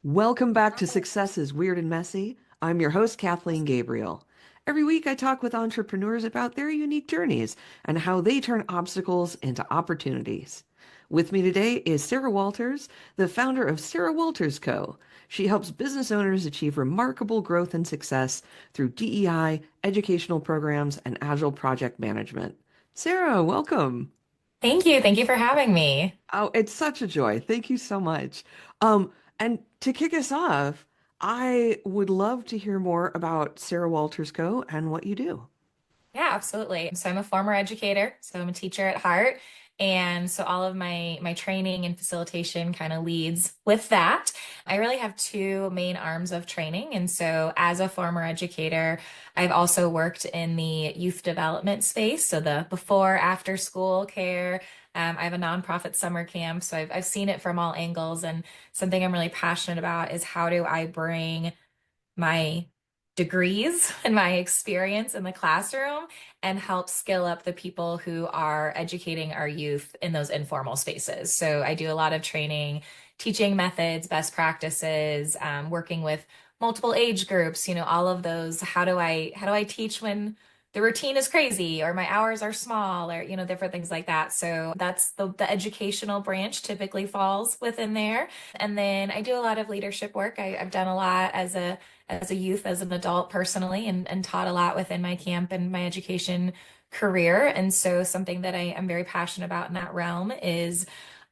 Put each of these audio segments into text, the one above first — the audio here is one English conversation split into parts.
Welcome back to Success is Weird and Messy. I'm your host, Kathleen Gabriel. Every week, I talk with entrepreneurs about their unique journeys and how they turn obstacles into opportunities. With me today is Sarah Wolters, the founder of Sarah Wolters Co. She helps business owners achieve remarkable growth and success through DEI, educational programs, and agile project management. Sarah, welcome. Thank you. Thank you for having me. Oh, it's such a joy. Thank you so much. And to kick us off, I would love to hear more about Sarah Wolters Co. and what you do. Yeah, absolutely. So I'm a former educator, so I'm a teacher at heart. And so all of my training and facilitation kind of leads with that. I really have two main arms of training. And so as a former educator, I've also worked in the youth development space, so the before, after school care. I have a nonprofit summer camp, so I've seen it from all angles. And something I'm really passionate about is how do I bring my degrees and my experience in the classroom and help skill up the people who are educating our youth in those informal spaces. So I do a lot of training, teaching methods, best practices, working with multiple age groups, all of those. How do I teach when the routine is crazy or my hours are small or different things like that. So that's the educational branch typically falls within there. And then I do a lot of leadership work. I've done a lot as a youth, as an adult personally, and taught a lot within my camp and my education career. And so something that I am very passionate about in that realm is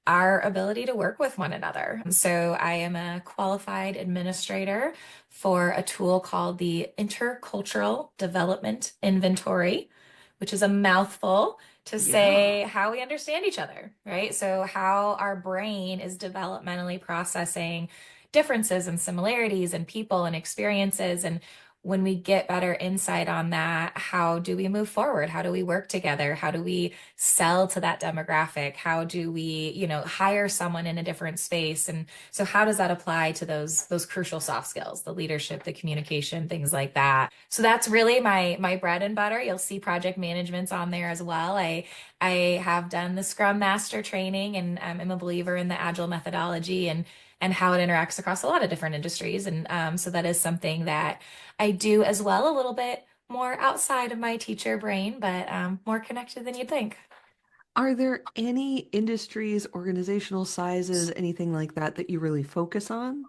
our ability to work with one another. So I am a qualified administrator for a tool called the Intercultural Development Inventory, which is a mouthful to Yeah. say how we understand each other, right? So how our brain is developmentally processing differences and similarities and people and experiences. And when we get better insight on that, how do we move forward? How do we work together? How do we sell to that demographic? How do we, hire someone in a different space? And so how does that apply to those crucial soft skills, the leadership, the communication, things like that? So that's really my bread and butter. You'll see project management's on there as well. I have done the Scrum Master training and I'm a believer in the agile methodology and how it interacts across a lot of different industries. And so that is something that I do as well, a little bit more outside of my teacher brain, but more connected than you'd think. Are there any industries, organizational sizes, anything like that that you really focus on?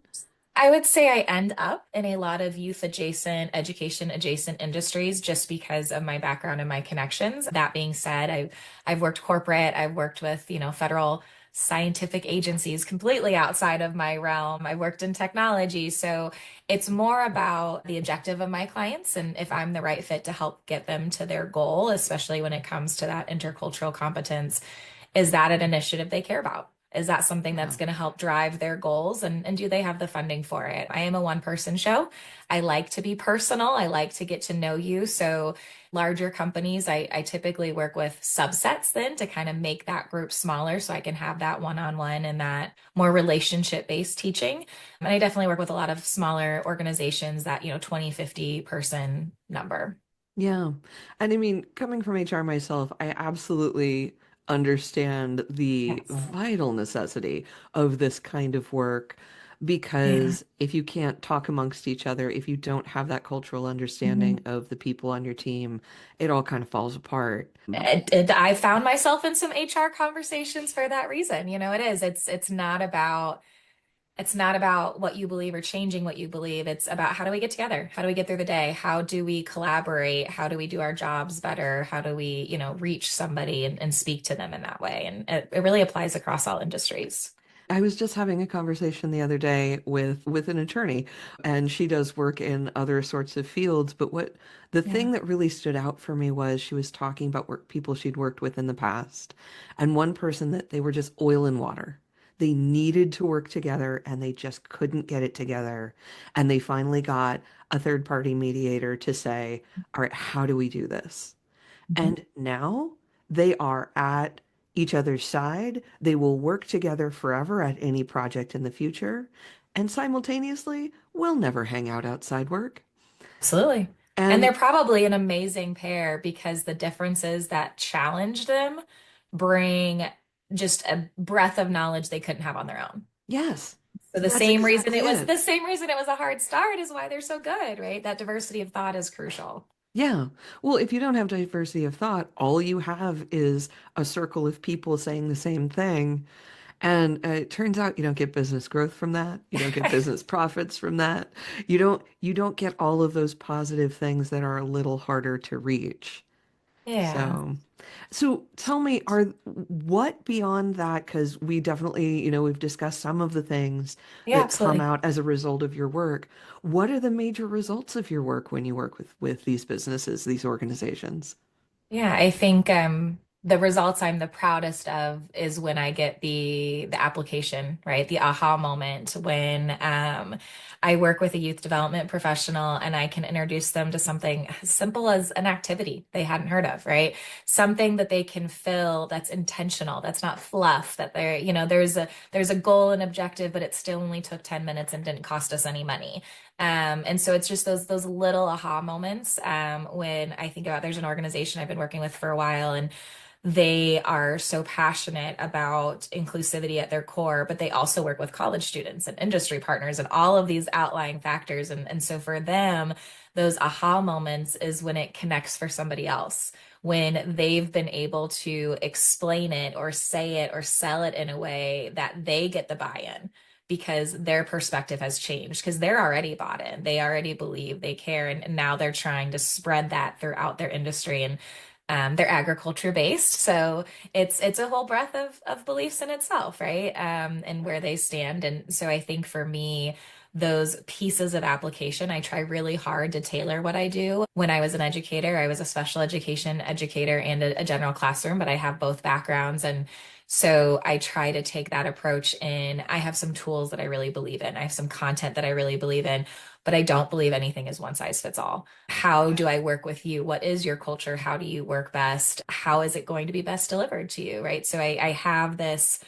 I would say I end up in a lot of youth adjacent, education adjacent industries just because of my background and my connections. That being said, I've worked corporate, I've worked with, federal scientific agencies completely outside of my realm. I worked in technology. So it's more about the objective of my clients and if I'm the right fit to help get them to their goal, especially when it comes to that intercultural competence. Is that an initiative they care about? Is that something Yeah. that's going to help drive their goals? And do they have the funding for it? I am a one person show. I like to be personal. I like to get to know you. So larger companies, I typically work with subsets then to kind of make that group smaller so I can have that one-on-one and that more relationship-based teaching. And I definitely work with a lot of smaller organizations that, 20, 50 person number. Yeah. And I mean, coming from HR myself, I absolutely understand the Yes. vital necessity of this kind of work Yeah. because if you can't talk amongst each other, if you don't have that cultural understanding Mhm. of the people on your team, it all kind of falls apart. I found myself in some HR conversations for that reason. It is. It's not about what you believe or changing what you believe. It's about how do we get together? How do we get through the day? How do we collaborate? How do we do our jobs better? How do we, reach somebody and speak to them in that way? And it really applies across all industries. I was just having a conversation the other day with an attorney, and she does work in other sorts of fields. But what the thing Yeah. that really stood out for me was she was talking about people she'd worked with in the past, and one person that they were just oil and water. They needed to work together, and they just couldn't get it together. And they finally got a third party mediator to say, "All right, how do we do this?" Mhm. And now they are at each other's side. They will work together forever at any project in the future. And simultaneously, we'll never hang out outside work. Absolutely. And And they're probably an amazing pair because the differences that challenge them bring just a breadth of knowledge they couldn't have on their own. yes, So That's exactly it. the same reason it was a hard start is why they're so good, right? That diversity of thought is crucial. Yeah. Well, if you don't have diversity of thought, all you have is a circle of people saying the same thing. And it turns out you don't get business growth from that. You don't get business profits from that. You don't get all of those positive things that are a little harder to reach. Yeah. So tell me, are what beyond that, because we definitely, we've discussed some of the things Yeah, that come absolutely. out as a result of your work. What are the major results of your work when you work with these businesses, these organizations? Yeah, I think the results I'm the proudest of is when I get the application, right? The aha moment when I work with a youth development professional and I can introduce them to something as simple as an activity they hadn't heard of, right? Something that they can fill that's intentional, that's not fluff, that they're, there's a goal and objective, but it still only took 10 minutes and didn't cost us any money. And so it's just those little aha moments when I think about there's an organization I've been working with for a while, and they are so passionate about inclusivity at their core, but they also work with college students and industry partners and all of these outlying factors. And so for them, those aha moments is when it connects for somebody else, when they've been able to explain it or say it or sell it in a way that they get the buy-in because their perspective has changed because they're already bought in. They already believe, they care, and now they're trying to spread that throughout their industry. And they're agriculture based, so it's a whole breadth of beliefs in itself, right? And where they stand. And so I think for me, those pieces of application, I try really hard to tailor what I do. When I was an educator, I was a special education educator and a general classroom, but I have both backgrounds. And so I try to take that approach in. I have some tools that I really believe in. I have some content that I really believe in, but I don't believe anything is one size fits all. How do I work with you? What is your culture? How do you work best? How is it going to be best delivered to you? Right. So I have this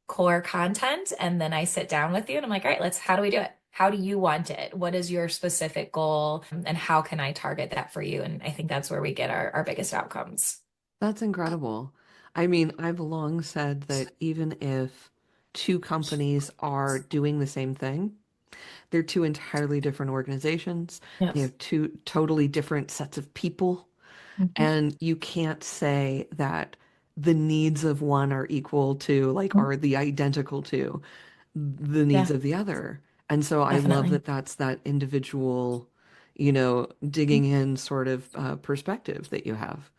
core content and then I sit down with you and I'm like, all right, how do we do it? How do you want it? What is your specific goal? And how can I target that for you? And I think that's where we get our biggest outcomes. That's incredible. I mean, I've long said that even if two companies are doing the same thing, they're two entirely different organizations. They Yes. have two totally different sets of people. Mhm. And you can't say that the needs of one are equal to, like, are the identical to the needs Yeah, of the other. And so I love definitely. that that's that individual, digging in sort of perspective that you have.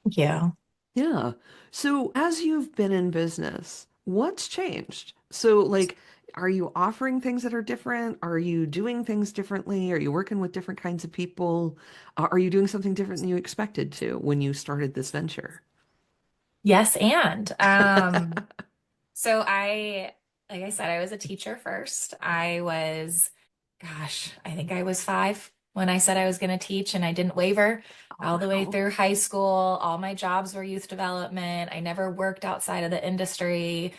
Yeah. Yeah. So as you've been in business, what's changed? So, like, are you offering things that are different? Are you doing things differently? Are you working with different kinds of people? Are you doing something different than you expected to when you started this venture? Yes, and so like I said, I was a teacher first. I think I was 5 when I said I was going to teach, and I didn't waver Oh, all the way wow. through high school. All my jobs were youth development. I never worked outside of the industry.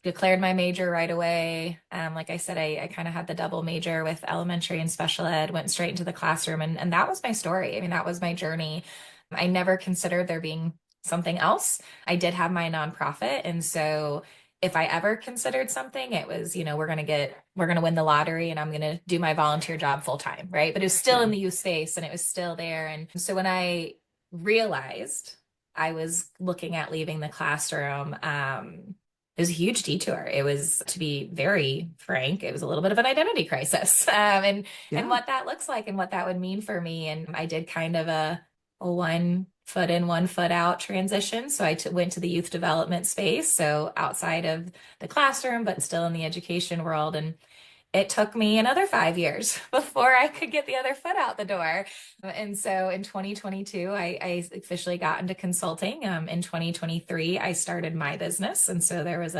Declared my major right away. Like I said, I kind of had the double major with elementary and special ed, went straight into the classroom, and that was my story. I mean, that was my journey. I never considered there being something else. I did have my nonprofit. And so if I ever considered something, it was, we're going to win the lottery and I'm going to do my volunteer job full time. Right. But it was still Yeah. in the youth space and it was still there. And so when I realized I was looking at leaving the classroom, it was a huge detour. It was, to be very frank, it was a little bit of an identity crisis, and Yeah. what that looks like and what that would mean for me. And I did kind of a 1 foot in, 1 foot out transition. So went to the youth development space, so outside of the classroom, but still in the education world. And it took me another 5 years before I could get the other foot out the door. And so in 2022, I officially got into consulting. In 2023, I started my business. And so there was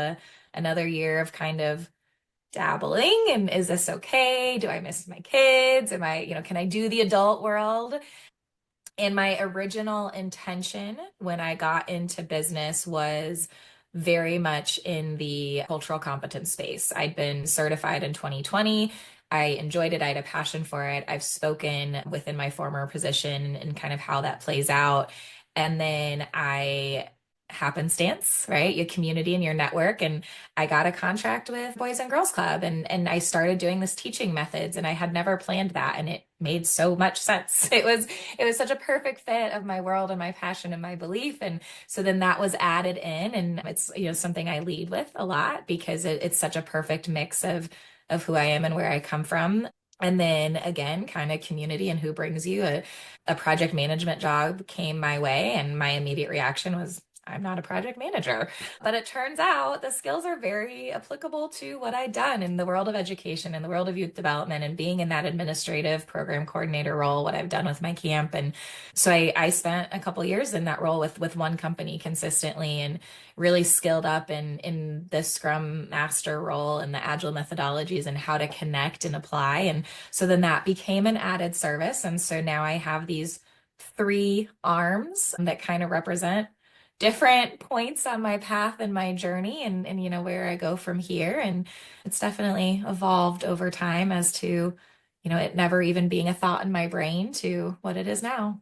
another year of kind of dabbling and is this okay? Do I miss my kids? Can I do the adult world? And my original intention when I got into business was very much in the cultural competence space. I'd been certified in 2020. I enjoyed it. I had a passion for it. I've spoken within my former position and kind of how that plays out. And then I happenstance, right? Your community and your network. And I got a contract with Boys and Girls Club and I started doing this teaching methods and I had never planned that and it made so much sense. It was such a perfect fit of my world and my passion and my belief. And so then that was added in and it's something I lead with a lot because it's such a perfect mix of who I am and where I come from. And then again, kind of community and who brings you a project management job came my way, and my immediate reaction was, I'm not a project manager. But it turns out the skills are very applicable to what I'd done in the world of education, in the world of youth development, and being in that administrative program coordinator role, what I've done with my camp. And so I spent a couple years in that role with one company consistently and really skilled up in the Scrum Master role and the agile methodologies and how to connect and apply. And so then that became an added service. And so now I have these three arms that kind of represent different points on my path and my journey and where I go from here. And it's definitely evolved over time as to, it never even being a thought in my brain to what it is now.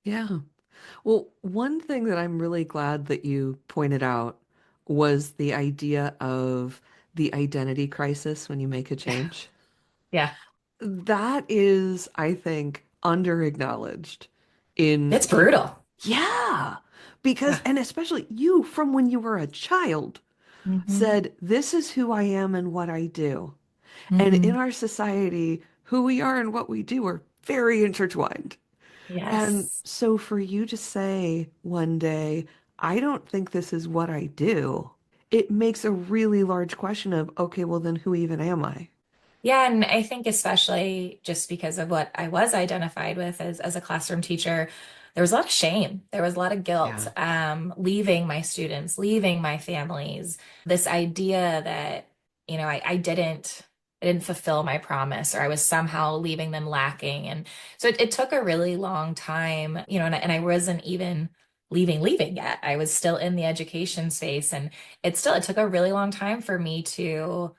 Yeah. Well, one thing that I'm really glad that you pointed out was the idea of the identity crisis when you make a change. Yeah. That is, I think, under-acknowledged in, It's brutal. yeah, because, Yeah. and especially you from when you were a child Hmm. said, this is who I am and what I do. And in Hmm. our society, who we are and what we do are very intertwined. And Yes. so for you to say one day, I don't think this is what I do, it makes a really large question of, okay, well then who even am I? Yeah, and I think especially just because of what I was identified with as a classroom teacher, there was a lot of shame. There was a lot of guilt, Yeah. leaving my students, leaving my families. This idea that, I didn't fulfill my promise or I was somehow leaving them lacking. And so it took a really long time, and I wasn't even leaving yet. I was still in the education space and it took a really long time for me to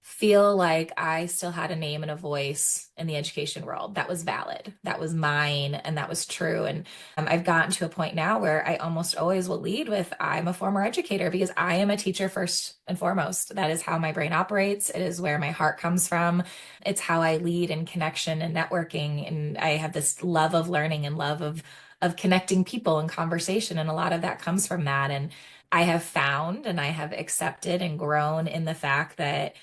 feel like I still had a name and a voice in the education world that was valid, that was mine, and that was true. And I've gotten to a point now where I almost always will lead with, I'm a former educator because I am a teacher first and foremost. That is how my brain operates. It is where my heart comes from. It's how I lead in connection and networking. And I have this love of learning and love of connecting people and conversation. And a lot of that comes from that. And I have found and I have accepted and grown in the fact that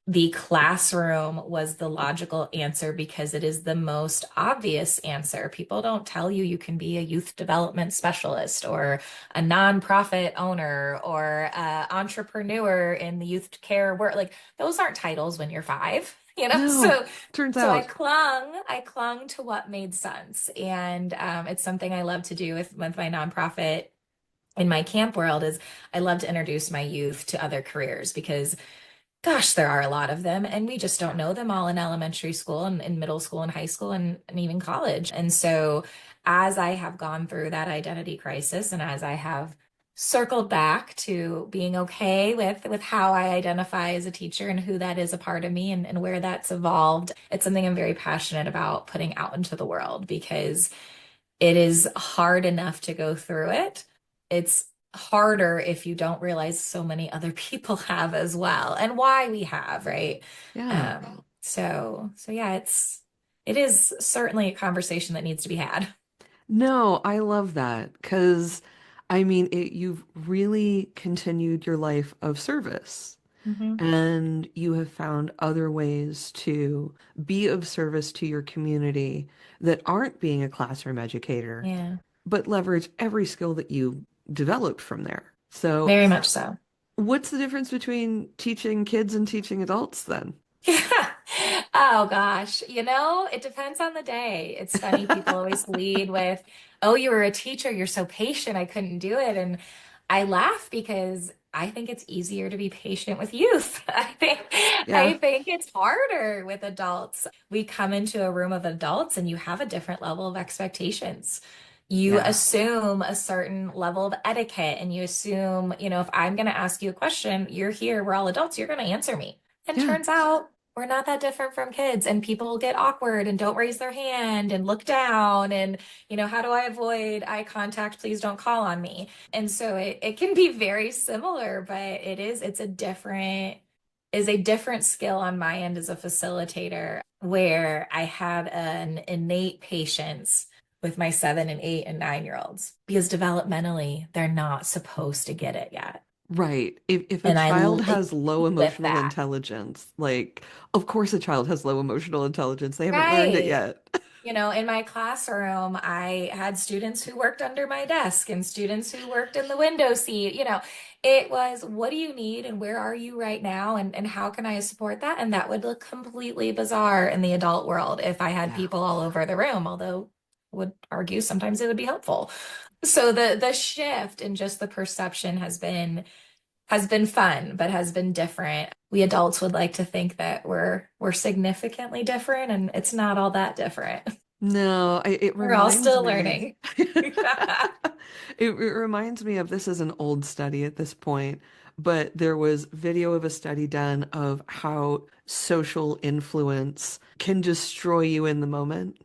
the classroom was the logical answer because it is the most obvious answer. People don't tell you you can be a youth development specialist or a nonprofit owner or entrepreneur in the youth care work. Like those aren't titles when you're five, No, So turns so I out. clung, I clung to what made sense, and it's something I love to do with my nonprofit in my camp world. Is I love to introduce my youth to other careers because gosh, there are a lot of them, and we just don't know them all in elementary school and in middle school and high school and even college. And so, as I have gone through that identity crisis, and as I have circled back to being okay with how I identify as a teacher and who that is a part of me and where that's evolved, it's something I'm very passionate about putting out into the world because it is hard enough to go through it. It's harder if you don't realize so many other people have as well and why we have, right? Yeah. So yeah, it is certainly a conversation that needs to be had. No, I love that because I mean, you've really continued your life of service Hmm. and you have found other ways to be of service to your community that aren't being a classroom educator, Yeah, but leverage every skill that you developed from there. So, very much so. what's the difference between teaching kids and teaching adults then? Yeah. Oh gosh. It depends on the day. It's funny, people always lead with, "Oh, you were a teacher, you're so patient, I couldn't do it." And I laugh because I think it's easier to be patient with youth. Yeah, I think it's harder with adults. We come into a room of adults and you have a different level of expectations. You yeah, assume a certain level of etiquette and you assume, if I'm going to ask you a question, you're here, we're all adults, you're going to answer me. And yeah. turns out we're not that different from kids, and people get awkward and don't raise their hand and look down and, how do I avoid eye contact? Please don't call on me. And so it can be very similar, but is a different skill on my end as a facilitator where I have an innate patience with my 7 and 8 and 9 year olds because developmentally they're not supposed to get it yet. Right. If a And child I has low with emotional that. intelligence, like, of course a child has low emotional intelligence. They haven't learned it Right. yet. In my classroom, I had students who worked under my desk and students who worked in the window seat. It was, what do you need and where are you right now? And how can I support that? And that would look completely bizarre in the adult world if I had Yeah. people all over the room, although would argue sometimes it would be helpful. So the shift in just the perception has been fun, but has been different. We adults would like to think that we're significantly different, and it's not all that different. No, it We're all reminds still me. learning. It reminds me of, this is an old study at this point, but there was video of a study done of how social influence can destroy you in the moment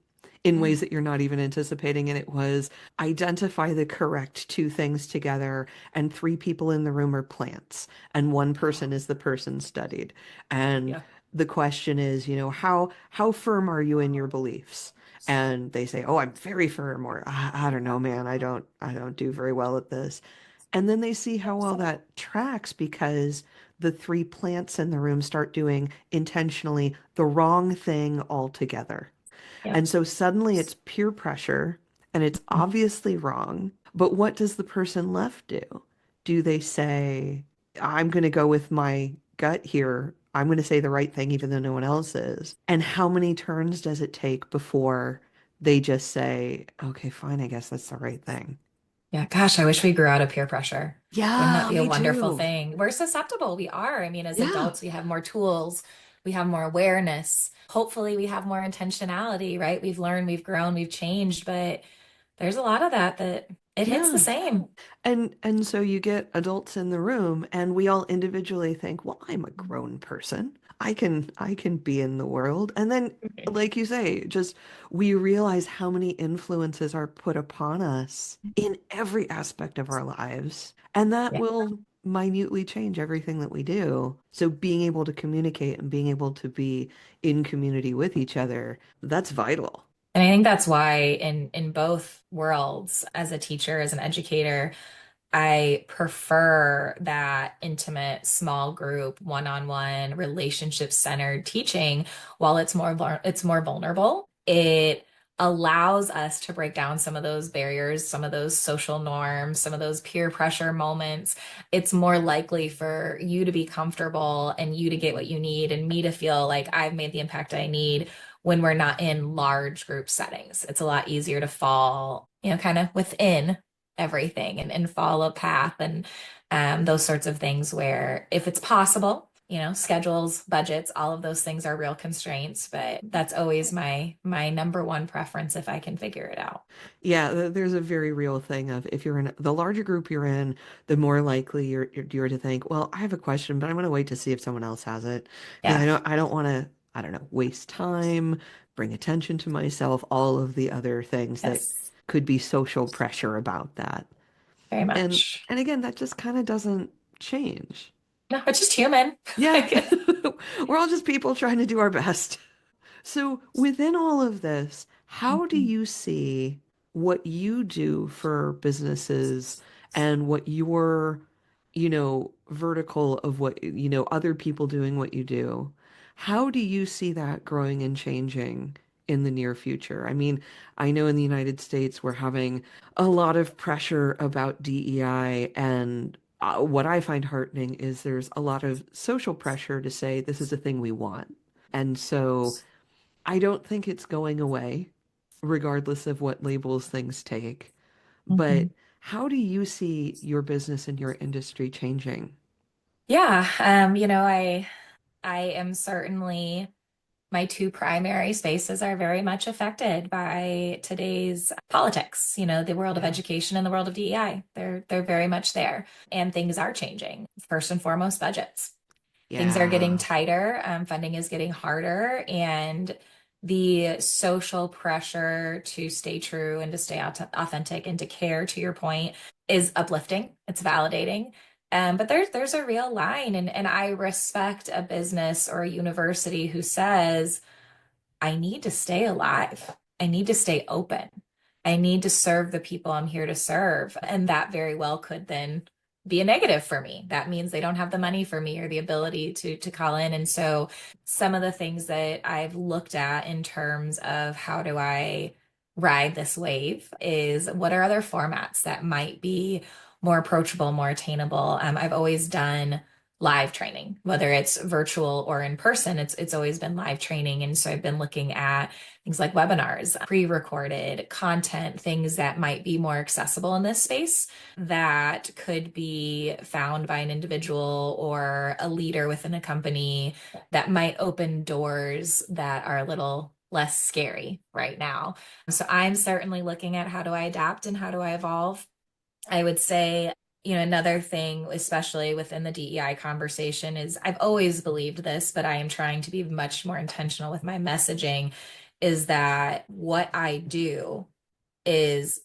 in Mm, ways that you're not even anticipating. And it was, identify the correct two things together, and three people in the room are plants, and one person is the person studied. And yeah. the question is, how firm are you in your beliefs? And they say, "Oh, I'm very firm," or I don't know, man, I don't do very well at this." And then they see how well that tracks, because the three plants in the room start doing intentionally the wrong thing altogether. Yep. And so suddenly it's peer pressure and it's obviously wrong. But what does the person left do? Do they say, I'm going to go with my gut here? I'm going to say the right thing even though no one else is. And how many turns does it take before they just say, okay, fine, I guess that's the right thing? Yeah, gosh, I wish we grew out of peer pressure. Wouldn't that Yeah, be a me wonderful too. thing? We're susceptible. We are. I mean, as Yeah, adults, we have more tools, we have more awareness. Hopefully, we have more intentionality, right? We've learned, we've grown, we've changed, but there's a lot of that it hits the yeah. same. And so you get adults in the room and we all individually think, well, I'm a grown person. I can be in the world. And then, like you say, just we realize how many influences are put upon us in every aspect of our lives. And that Yeah. will minutely change everything that we do. So being able to communicate and being able to be in community with each other, that's vital. And I think that's why in both worlds, as a teacher, as an educator, I prefer that intimate, small group, one-on-one, relationship-centered teaching. While it's more vulnerable, it allows us to break down some of those barriers, some of those social norms, some of those peer pressure moments. It's more likely for you to be comfortable and you to get what you need and me to feel like I've made the impact I need when we're not in large group settings. It's a lot easier to fall, kind of within everything and follow a path and those sorts of things where if it's possible, schedules, budgets, all of those things are real constraints, but that's always my number one preference if I can figure it out. Yeah, there's a very real thing of, if you're in the larger group you're in, the more likely you're to think, well, I have a question, but I'm going to wait to see if someone else has it, because Yeah. I don't want to, I don't know, waste time, bring attention to myself, all of the other things that Yes, could be social pressure about that. very And much. and again, that just kind of doesn't change. No, it's just human. I Yeah. guess. We're all just people trying to do our best. So, within all of this, how do Mhm. you see what you do for businesses and what your, vertical of what, other people doing what you do? How do you see that growing and changing in the near future? I mean, I know in the United States we're having a lot of pressure about DEI, and what I find heartening is there's a lot of social pressure to say this is a thing we want. And so, I don't think it's going away, regardless of what labels things take. Mhm. But how do you see your business and your industry changing? Yeah, I am certainly my two primary spaces are very much affected by today's politics, the world of Yeah. education and the world of DEI. They're very much there. And things are changing. First and foremost, budgets. Things are getting Yeah. tighter, funding is getting harder, and the social pressure to stay true and to stay authentic and to care, to your point, is uplifting. It's validating. But there's a real line, and I respect a business or a university who says, I need to stay alive. I need to stay open. I need to serve the people I'm here to serve. And that very well could then be a negative for me. That means they don't have the money for me or the ability to call in. And so some of the things that I've looked at in terms of how do I ride this wave is what are other formats that might be more approachable, more attainable. I've always done live training, whether it's virtual or in person. It's always been live training. And so I've been looking at things like webinars, pre-recorded content, things that might be more accessible in this space that could be found by an individual or a leader within a company that might open doors that are a little less scary right now. So I'm certainly looking at how do I adapt and how do I evolve. I would say, another thing, especially within the DEI conversation, is I've always believed this, but I am trying to be much more intentional with my messaging, is that what I do is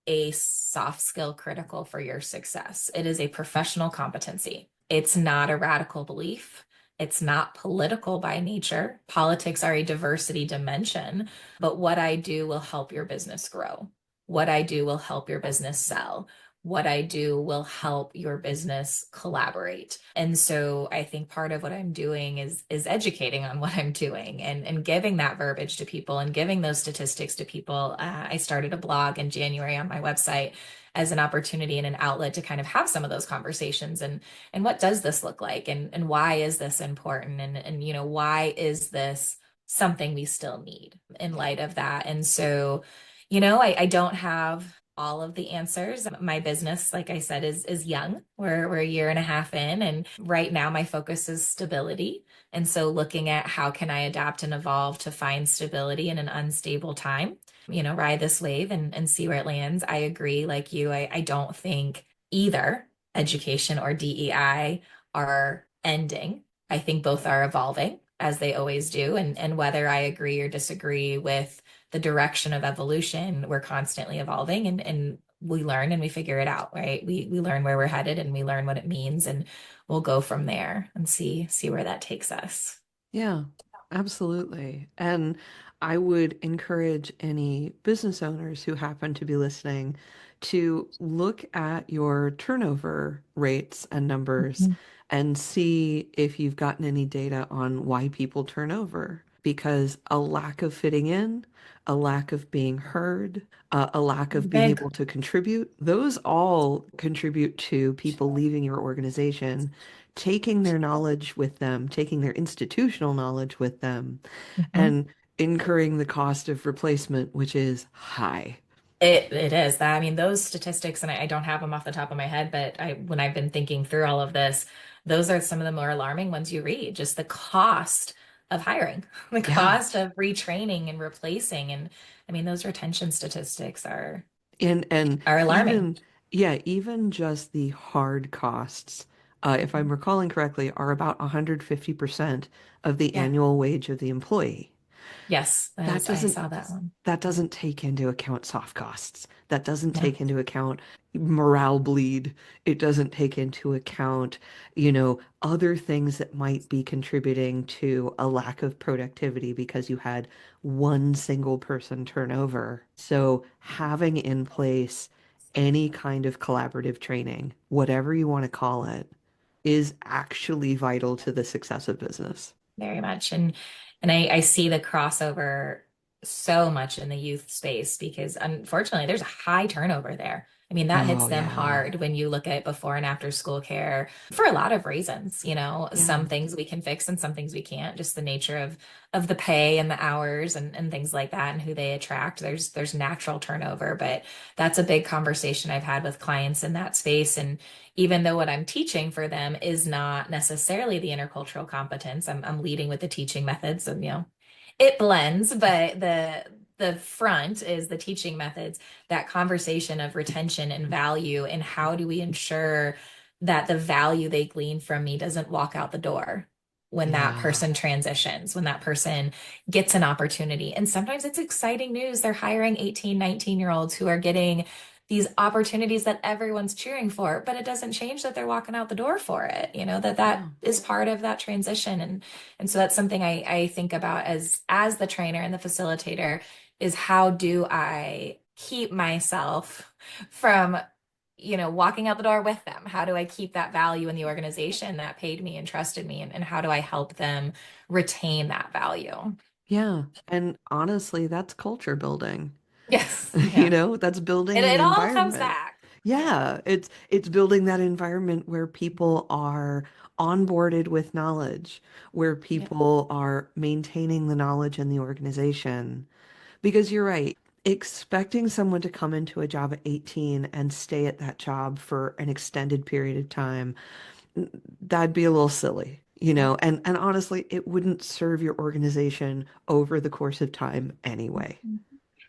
a soft skill critical for your success. It is a professional competency. It's not a radical belief. It's not political by nature. Politics are a diversity dimension, but what I do will help your business grow. What I do will help your business sell. What I do will help your business collaborate. And so I think part of what I'm doing is educating on what I'm doing and giving that verbiage to people and giving those statistics to people. I started a blog in January on my website as an opportunity and an outlet to kind of have some of those conversations and what does this look like and why is this important and why is this something we still need in light of that. And so I don't have all of the answers. My business, like I said, is young. We're a year and a half in, and right now my focus is stability. And so looking at how can I adapt and evolve to find stability in an unstable time, ride this wave and see where it lands. I agree, like you, I don't think either education or DEI are ending. I think both are evolving as they always do. And whether I agree or disagree with the direction of evolution, we're constantly evolving and we learn and we figure it out, right? We learn where we're headed and we learn what it means and we'll go from there and see where that takes us. Yeah, absolutely. And I would encourage any business owners who happen to be listening to look at your turnover rates and numbers Mhm. and see if you've gotten any data on why people turn over. Because a lack of fitting in, a lack of being heard, a lack of being Big. able to contribute, those all contribute to people leaving your organization, taking their knowledge with them, taking their institutional knowledge with them, Mhm. and incurring the cost of replacement, which is high. It is that. I mean, those statistics, and I don't have them off the top of my head, but when I've been thinking through all of this, those are some of the more alarming ones you read. Just the cost of hiring, the Yeah. cost of retraining and replacing, and I mean, those retention statistics And are alarming. even yeah, even just the hard costs, if I'm recalling correctly, are about 150% of the Yeah. annual wage of the employee. Yes, That I doesn't saw that one. that doesn't take into account soft costs. That doesn't No. take into account morale bleed. It doesn't take into account, other things that might be contributing to a lack of productivity because you had one single person turnover. So having in place any kind of collaborative training, whatever you want to call it, is actually vital to the success of business. Very much. And I see the crossover so much in the youth space because unfortunately there's a high turnover there. I mean, that hits Oh, them yeah. hard when you look at before and after school care for a lot of reasons. Yeah. Some things we can fix and some things we can't, just the nature of the pay and the hours and things like that and who they attract. There's natural turnover, but that's a big conversation I've had with clients in that space. And even though what I'm teaching for them is not necessarily the intercultural competence, I'm leading with the teaching methods and it blends, but the front is the teaching methods, that conversation of retention and value and how do we ensure that the value they glean from me doesn't walk out the door. when that Yeah. person transitions, when that person gets an opportunity. And sometimes it's exciting news. They're hiring 18, 19-year-olds who are getting these opportunities that everyone's cheering for, but it doesn't change that they're walking out the door for it, that Yeah. is part of that transition. And so that's something I think about as the trainer and the facilitator is how do I keep myself from walking out the door with them? How do I keep that value in the organization that paid me and trusted me? And how do I help them retain that value? Yeah. And honestly, that's culture building. Yes. You Yeah. know, that's It, building an it all comes environment. back. Yeah. Yeah, it's building that environment where people are onboarded with knowledge, where Yeah. people are maintaining the knowledge in the organization. Because you're right, expecting someone to come into a job at 18 and stay at that job for an extended period of time, that'd be a little silly, you Yeah. know, and honestly, it wouldn't serve your organization over the course of time anyway.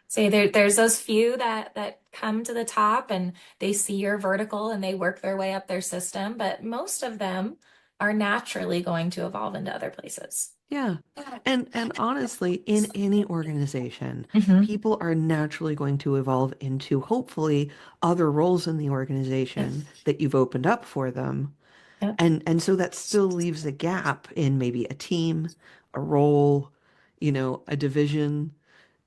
See, there's those few that come to the top and they see your vertical and they work their way up their system, but most of them are naturally going to evolve into other places. Yeah. And honestly, in any organization, Hmm. people are naturally going to evolve into hopefully other roles in the Yep. organization that you've opened up for them. Yep. And so that still leaves a gap in maybe a team, a role, you know, a division.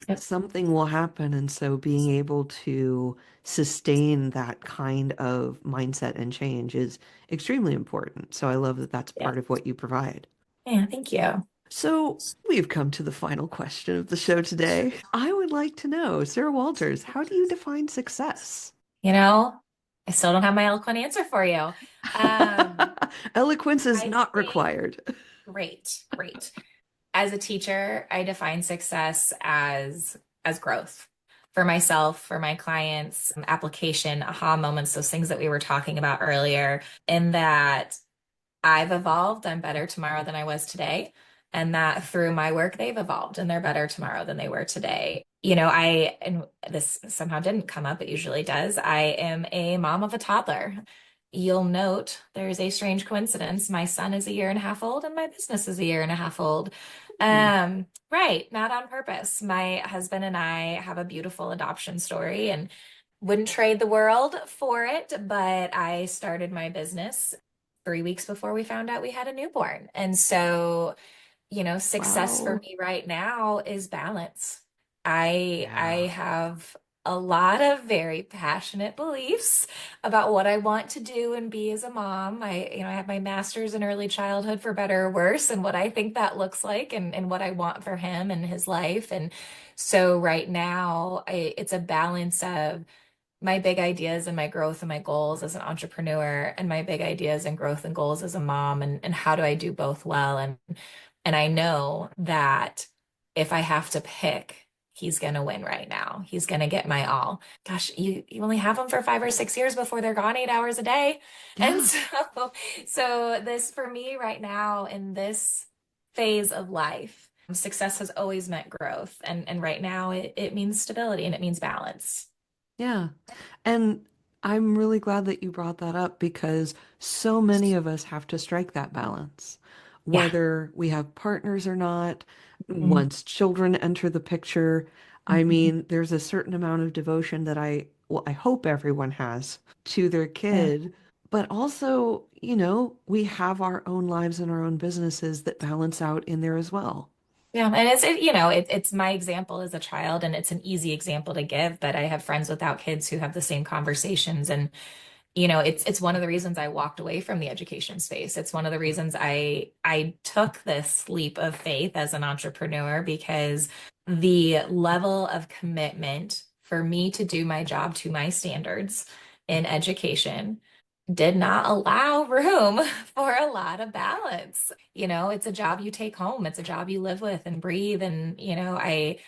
Yep. Something will happen. And so being able to sustain that kind of mindset and change is extremely important. So I love that that's Yeah. part of what you provide. Yeah. Thank you. So we've come to the final question of the show today. I would like to know, Sarah Walters, how do you define success? You know, I still don't have my eloquent answer for you. Um, Eloquence is I not think required. great, great. As a teacher, I define success as growth for myself, for my clients, application, aha moments, those things that we were talking about earlier, in that I've evolved. I'm better tomorrow than I was today. And that through my work, they've evolved and they're better tomorrow than they were today. And this somehow didn't come up, it usually does. I am a mom of a toddler. You'll note there's a strange coincidence. My son is a year and a half old and my business is a year and a half old. Hmm. Right, not on purpose. My husband and I have a beautiful adoption story and wouldn't trade the world for it, but I started my business 3 weeks before we found out we had a newborn. And so, success for Wow. me right now is balance. I Yeah. have a lot of very passionate beliefs about what I want to do and be as a mom. I have my master's in early childhood for better or worse, and what I think that looks like and what I want for him and his life. And so right now, it's a balance of my big ideas and my growth and my goals as an entrepreneur and my big ideas and growth and goals as a mom and how do I do both well and I know that if I have to pick, he's gonna win right now. He's gonna get my all. Gosh, you only have them for 5 or 6 years before they're gone 8 hours a day. And Yeah. so this for me right now in this phase of life, success has always meant growth. And right now it means stability and it means balance. Yeah. And I'm really glad that you brought that up because so many of us have to strike that balance, Yeah. whether we have partners or not, Mhm. once children enter the picture. I Mhm. mean, there's a certain amount of devotion that well, I hope everyone has to their Yeah. kid, but also, you know, we have our own lives and our own businesses that balance out in there as well. Yeah, and it's my example as a child, and it's an easy example to give. But I have friends without kids who have the same conversations, and it's one of the reasons I walked away from the education space. It's one of the reasons I took this leap of faith as an entrepreneur because the level of commitment for me to do my job to my standards in education did not allow room for a lot of balance. It's a job you take home, it's a job you live with and breathe. And, I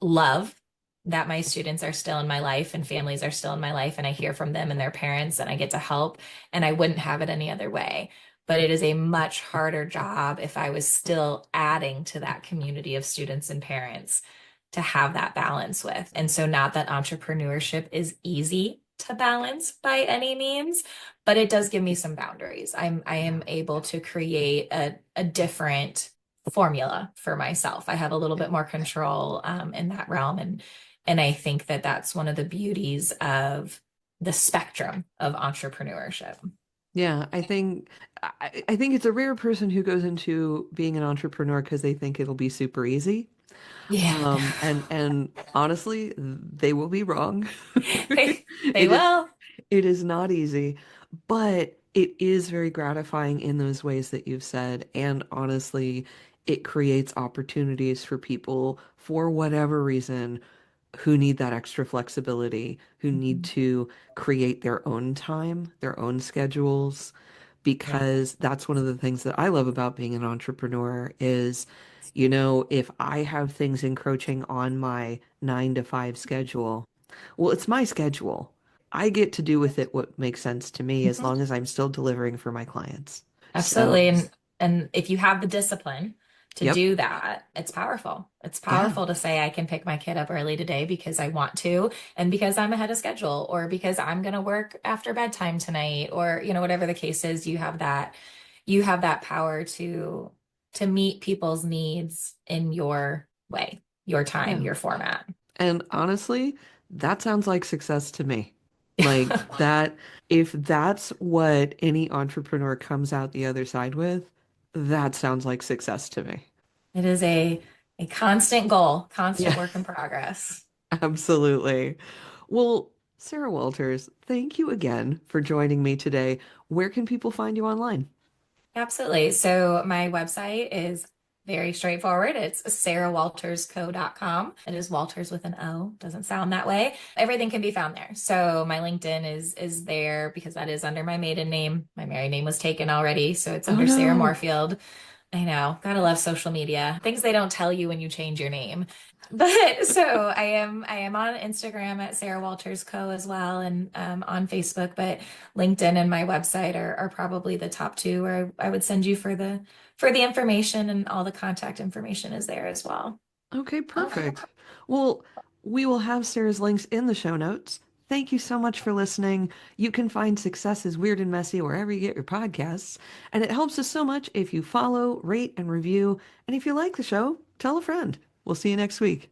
love that my students are still in my life and families are still in my life, and I hear from them and their parents, and I get to help, and I wouldn't have it any other way. But it is a much harder job if I was still adding to that community of students and parents to have that balance with. And so, not that entrepreneurship is easy to balance by any means, but it does give me some boundaries. I am able to create a different formula for myself. I have a little bit more control in that realm, and I think that that's one of the beauties of the spectrum of entrepreneurship. Yeah, I think it's a rare person who goes into being an entrepreneur because they think it'll be super easy. Yeah, And honestly, they will be wrong. they It is will. it is not easy, but it is very gratifying in those ways that you've said. And honestly, it creates opportunities for people for whatever reason who need that extra flexibility, who need Mhm. to create their own time, their own schedules, Yeah. because that's one of the things that I love about being an entrepreneur is, if I have things encroaching on my 9 to 5 schedule, well, it's my schedule. I get to do with it what makes sense to me as Mhm. long as I'm still delivering for my clients. So, Absolutely. And if you have the discipline to yep. do that, it's powerful. It's Yeah. powerful to say I can pick my kid up early today because I want to, and because I'm ahead of schedule, or because I'm going to work after bedtime tonight, or whatever the case is, you have that power to meet people's needs in your way, your time, Yeah. your format. And honestly, that sounds like success to me. Like that, if that's what any entrepreneur comes out the other side with, that sounds like success to me. It is a constant goal, constant Yeah, work in progress. absolutely. Well, Sarah Wolters, thank you again for joining me today. Where can people find you online? Absolutely. So my website is very straightforward. It's sarahwaltersco.com. It is Walters with an O. Doesn't sound that way. Everything can be found there. So my LinkedIn is there because that is under my maiden name. My married name was taken already, so it's Oh under Sarah no. Moorfield. I know. Gotta love social media. Things they don't tell you when you change your name. But so I am on Instagram at Sarah Wolters Co as well, and on Facebook, but LinkedIn and my website are probably the top two where I would send you for the information, and all the contact information is there as well. Okay, perfect. Well, we will have Sarah's links in the show notes. Thank you so much for listening. You can find Success is Weird and Messy wherever you get your podcasts. And it helps us so much if you follow, rate, and review. And if you like the show, tell a friend. We'll see you next week.